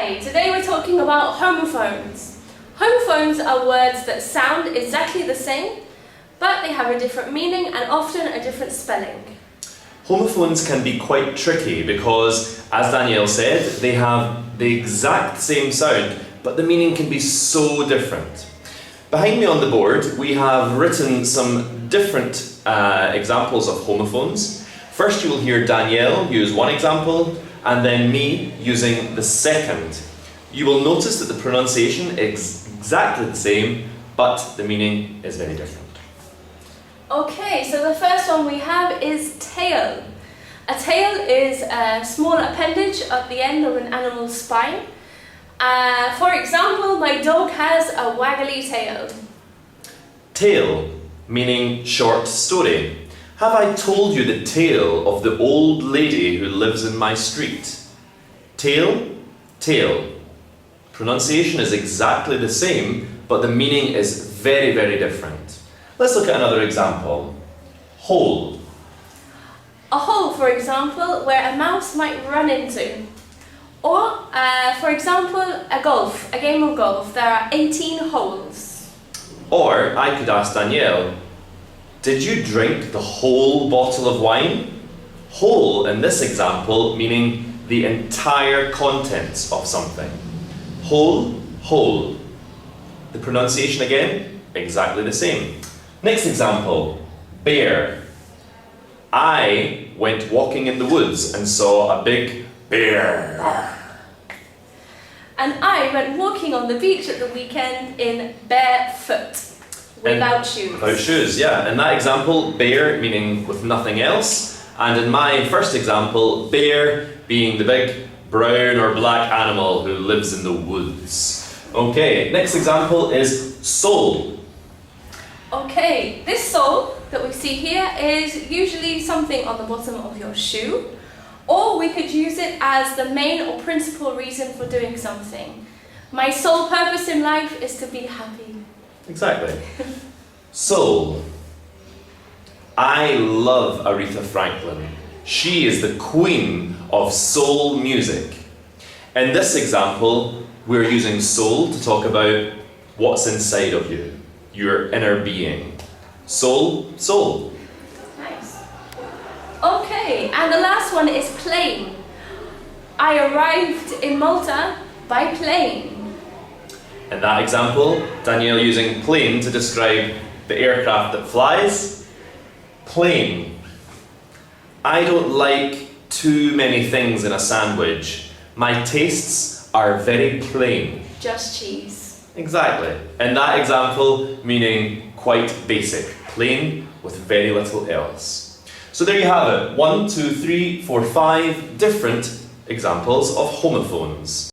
Hi, today we're talking about homophones. Homophones are words that sound exactly the same, but they have a different meaning and often a different spelling. Homophones can be quite tricky because, as Danielle said, they have the exact same sound, but the meaning can be so different. Behind me on the board, we have written some different examples of homophones. First, you will hear Danielle use one example, and then me using the second. You will notice that the pronunciation is exactly the same, but the meaning is very different. Okay, so the first one we have is tail. A tail is a small appendage at the end of an animal's spine. For example, my dog has a waggly tail. Tale, meaning short story. Have I told you the tale of the old lady who lives in my street? Tale, tale. Pronunciation is exactly the same, but the meaning is very, very different. Let's look at another example. Hole. A hole, for example, where a mouse might run into. Or, for example, a game of golf. There are 18 holes. Or I could ask Danielle, did you drink the whole bottle of wine? Whole in this example meaning the entire contents of something. Whole, whole. The pronunciation again, exactly the same. Next example, bear. I went walking in the woods and saw a big bear. And I went walking on the beach at the weekend in barefoot. Without shoes. Without shoes, yeah. In that example, bear meaning with nothing else. And in my first example, bear being the big brown or black animal who lives in the woods. Okay, next example is sole. Okay, this sole that we see here is usually something on the bottom of your shoe. Or we could use it as the main or principal reason for doing something. My sole purpose in life is to be happy. Exactly. Soul. I love Aretha Franklin. She is the queen of soul music. In this example, we're using soul to talk about what's inside of you, your inner being. Soul, soul. Nice. Okay, and the last one is plane. I arrived in Malta by plane. In that example, Danielle using plane to describe the aircraft that flies. Plane. I don't like too many things in a sandwich. My tastes are very plain. Just cheese. Exactly. In that example, meaning quite basic. Plain with very little else. So there you have it. 1, 2, 3, 4, 5 different examples of homophones.